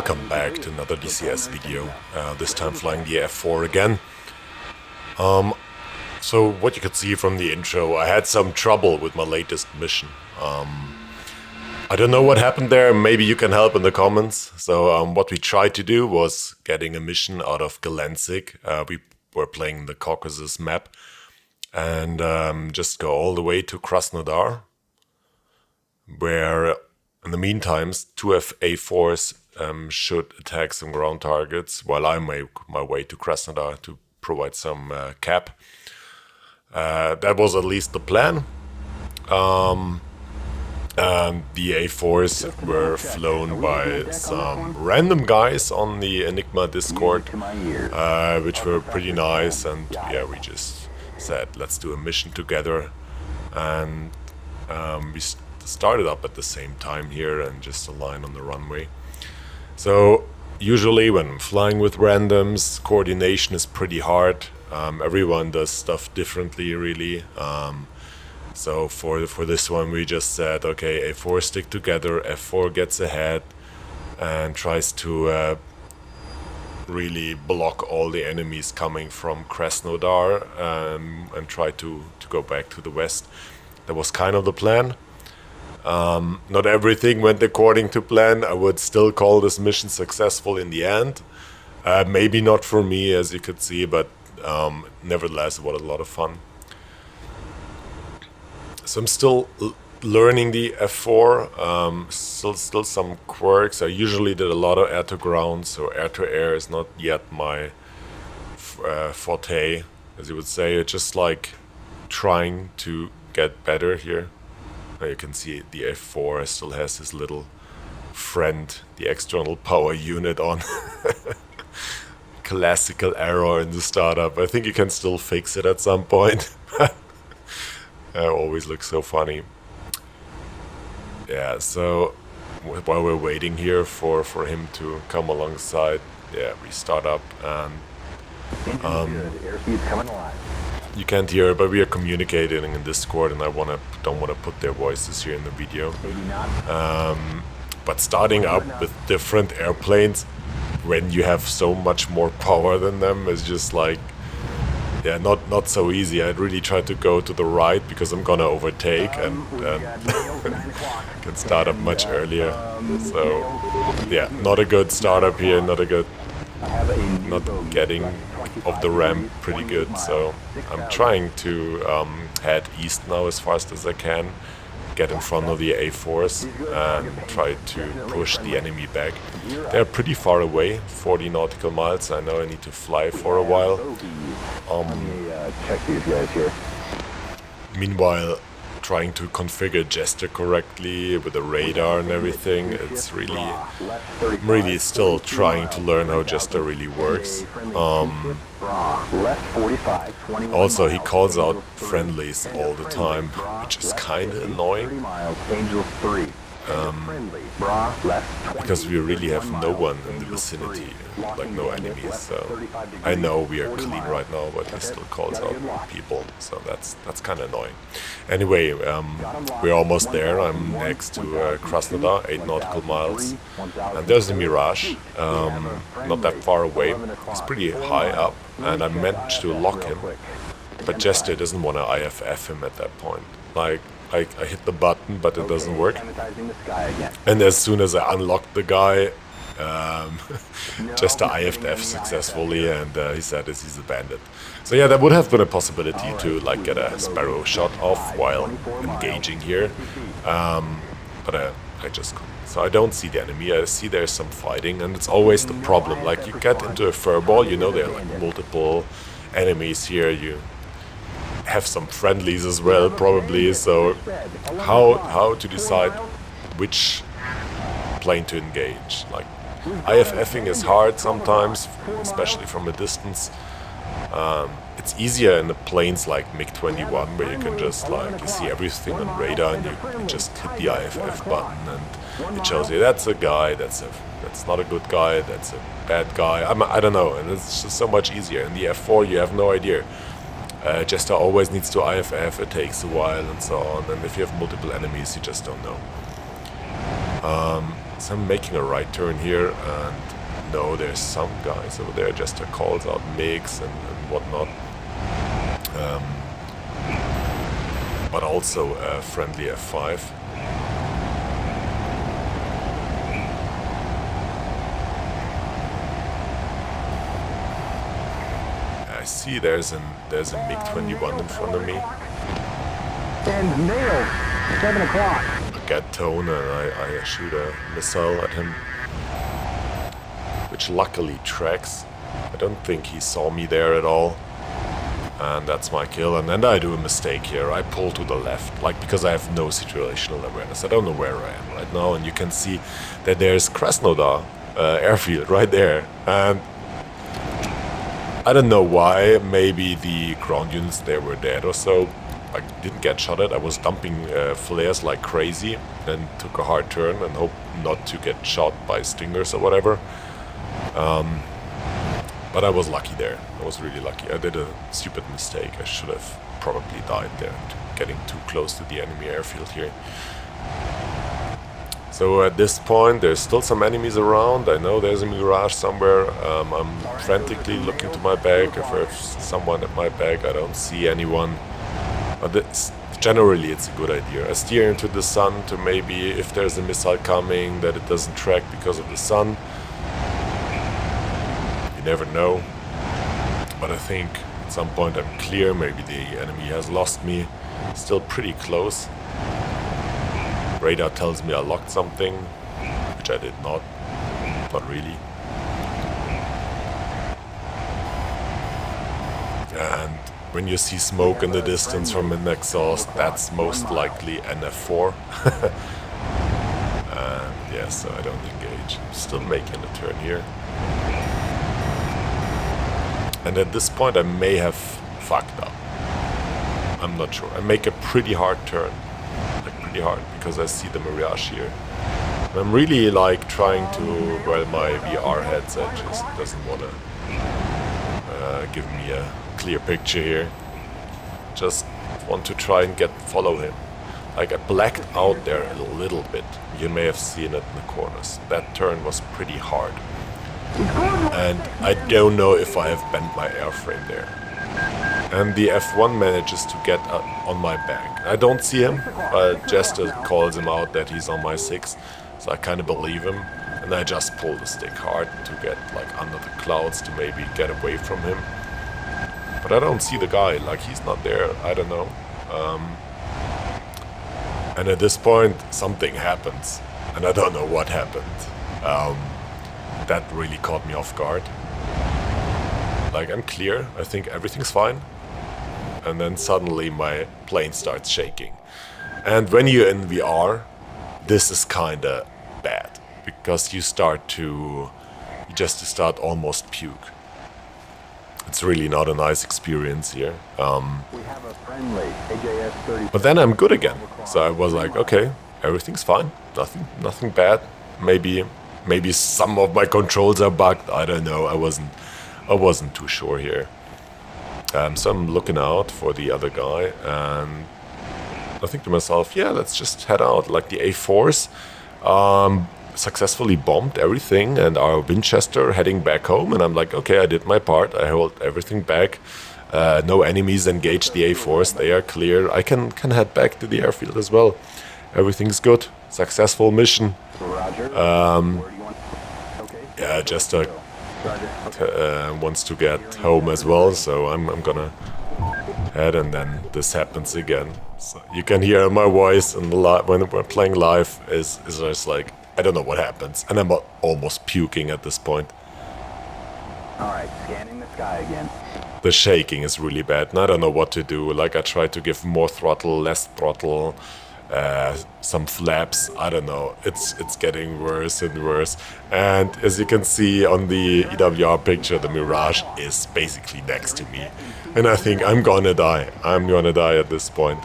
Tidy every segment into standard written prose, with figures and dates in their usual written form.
welcome back to another DCS video, this time flying the F4 again. So what you could see from the intro, I had some trouble with my latest mission. I don't know what happened there, maybe you can help in the comments. So what we tried to do was getting a mission out of Galensik. We were playing the Caucasus map and just go all the way to Krasnodar, where in the meantime, two A4s should attack some ground targets while I make my way to Krasnodar to provide some cap. That was at least the plan. And the A4s were flown by some random guys on the Enigma Discord, which were pretty nice. And yeah, we just said, let's do a mission together. And we started up at the same time here and just align on the runway. So usually when I'm flying with randoms, coordination is pretty hard. Everyone does stuff differently, really. So for this one, we just said, okay, A4 stick together, F4 gets ahead and tries to really block all the enemies coming from Krasnodar and try to go back to the west. That was kind of the plan. Not everything went according to plan. I would still call this mission successful in the end. Maybe not for me, as you could see, but nevertheless, it was a lot of fun. So I'm still learning the F4, still some quirks. I usually did a lot of air-to-ground, so air-to-air is not yet my forte, as you would say. It's just like trying to get better here. Now you can see the F4 still has his little friend, the external power unit on. Classical error in the startup. I think you can still fix it at some point. It always looks so funny. Yeah, so while we're waiting here for him to come alongside, yeah, we start up and you can't hear it, but we are communicating in Discord, and I don't want to put their voices here in the video. But starting up with different airplanes when you have so much more power than them is just like, yeah, not so easy. I'd really try to go to the right because I'm gonna overtake and can start up much earlier. So yeah, not a good startup here, not getting off the ramp pretty good. So I'm trying to head east now as fast as I can, get in front of the A4s and try to push the enemy back. They're pretty far away, 40 nautical miles. I know I need to fly for a while. Check these guys here. Meanwhile, trying to configure Jester correctly with the radar and everything, it's really, I'm really still trying to learn how Jester really works. Also, he calls out friendlies all the time, which is kind of annoying. Because we really have no one in the vicinity, like no enemies. So I know we are clean right now, but he still calls out people. So that's kind of annoying. Anyway, we're almost there. I'm next to Krasnodar, 8 nautical miles, and there's the Mirage, not that far away. He's pretty high up, and I managed to lock him. But Jester doesn't want to IFF him at that point. Like, I hit the button, but it doesn't work. And as soon as I unlocked the guy, just IFF successfly, and he said he's a bandit. So yeah, that would have been a possibility to like get a Sparrow shot off while engaging here, but I just couldn't. So I don't see the enemy. I see there's some fighting, and it's always the problem. Like you get into a furball, you know there are like multiple enemies here. You have some friendlies as well, probably. So how to decide which plane to engage? Like IFFing is hard sometimes, especially from a distance. It's easier in the planes like Mig21, where you can just like, you see everything on radar and you just hit the IFF button and it shows you that's a guy, that's not a good guy, that's a bad guy. I don't know, and it's just so much easier. In the F4 you have no idea. Jester always needs to IFF, it takes a while and so on, and if you have multiple enemies you just don't know. So I'm making a right turn here, and no, there's some guys over there just calls out MiGs and whatnot. But also a friendly F5. I see there's a Mig21 in front of me. And nailed. 7 o'clock. I get tone and I shoot a missile at him, which luckily tracks. I don't think he saw me there at all. And that's my kill. And then I do a mistake here. I pull to the left, like, because I have no situational awareness. I don't know where I am right now. And you can see that there's Krasnodar airfield right there. And I don't know why. Maybe the ground units there were dead or so. I didn't get shot at. I was dumping flares like crazy. Then took a hard turn and hoped not to get shot by stingers or whatever. But I was lucky there. I was really lucky. I did a stupid mistake. I should have probably died there, getting too close to the enemy airfield here. So at this point, there's still some enemies around. I know there's a Mirage somewhere. I'm frantically looking to my back. If there's someone at my back, I don't see anyone. But generally, it's a good idea. I steer into the sun to maybe, if there's a missile coming, that it doesn't track because of the sun. Never know, but I think at some point I'm clear. Maybe the enemy has lost me. Still pretty close. Radar tells me I locked something, which I did not really. And when you see smoke in the distance from an exhaust, that's most likely an F4. And yeah, so I don't engage. I'm still making a turn here. And at this point I may have fucked up. I'm not sure. I make a pretty hard turn. Like pretty hard, because I see the Mirage here. And I'm really like trying to, well, my VR headset just doesn't want to give me a clear picture here. Just want to try and follow him. Like I blacked out there a little bit. You may have seen it in the corners. That turn was pretty hard. And I don't know if I have bent my airframe there. And the F1 manages to get on my back. I don't see him, but Jester calls him out that he's on my 6, so I kind of believe him. And I just pull the stick hard to get like under the clouds to maybe get away from him. But I don't see the guy, like he's not there, I don't know. And at this point something happens, and I don't know what happened. That really caught me off guard. Like, I'm clear, I think everything's fine. And then suddenly my plane starts shaking. And when you're in VR, this is kinda bad. Because you just start almost puke. It's really not a nice experience here. But then I'm good again. So I was like, okay, everything's fine. Nothing bad. Maybe some of my controls are bugged. I don't know. I wasn't too sure here. So I'm looking out for the other guy, and I think to myself, yeah, let's just head out. Like the A4s successfully bombed everything, and our Winchester heading back home. And I'm like, okay, I did my part. I held everything back. No enemies engaged the A4s. They are clear. I can head back to the airfield as well. Everything's good. Successful mission. Yeah, Jester wants to get home as well, so I'm gonna head, and then this happens again. So you can hear my voice in when we're playing live is just like, I don't know what happens, and I'm almost puking at this point. Alright, scanning the sky again. The shaking is really bad, and I don't know what to do. Like, I try to give more throttle, less throttle, some flaps, I don't know. It's getting worse and worse. And as you can see on the EWR picture, the Mirage is basically next to me. And I think I'm gonna die. I'm gonna die at this point.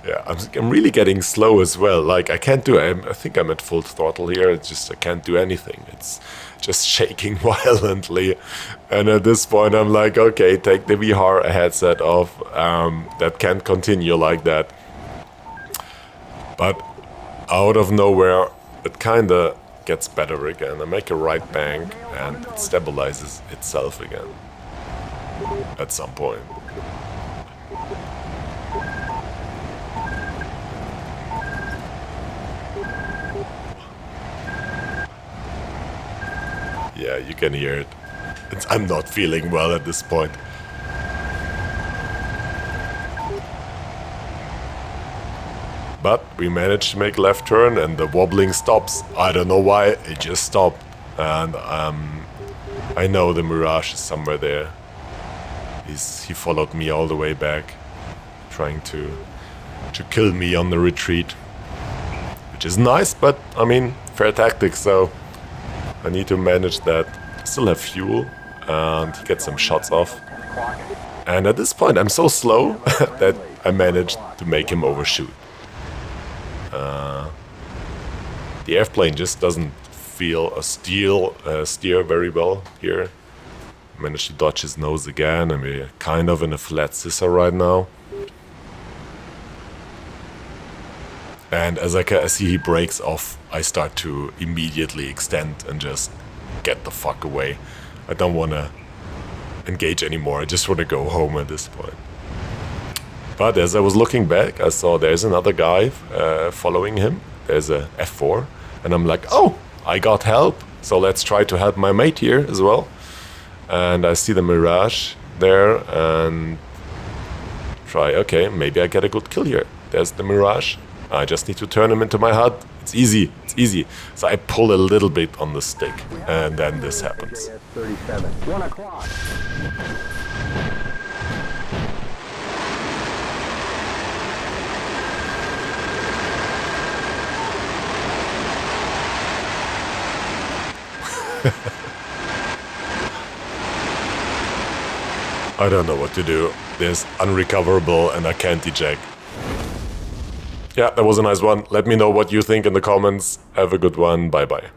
Yeah, I'm really getting slow as well. Like I can't do. I think I'm at full throttle here. It's just I can't do anything. It's just shaking violently. And at this point, I'm like, okay, take the VR headset off. That can't continue like that. But out of nowhere, it kinda gets better again. I make a right bank and it stabilizes itself again at some point. Yeah, you can hear it. I'm not feeling well at this point. But we managed to make a left turn and the wobbling stops. I don't know why, it just stopped. And I know the Mirage is somewhere there. He followed me all the way back, trying to kill me on the retreat. Which is nice, but I mean, fair tactics, so I need to manage that. Still have fuel, and he gets some shots off. And at this point, I'm so slow that I managed to make him overshoot. The airplane just doesn't feel a steer very well here. Managed to dodge his nose again, and we're kind of in a flat scissor right now. And as I see he breaks off, I start to immediately extend and just get the fuck away. I don't want to engage anymore, I just want to go home at this point. But as I was looking back, I saw there's another guy following him. There's a F4, and I'm like, oh, I got help, so let's try to help my mate here as well. And I see the Mirage there, and try, okay, maybe I get a good kill here. There's the Mirage. I just need to turn him into my HUD. It's easy, it's easy. So I pull a little bit on the stick, and then this happens. 1 o'clock. I don't know what to do. There's unrecoverable and I can't eject. Yeah, that was a nice one. Let me know what you think in the comments. Have a good one. Bye bye.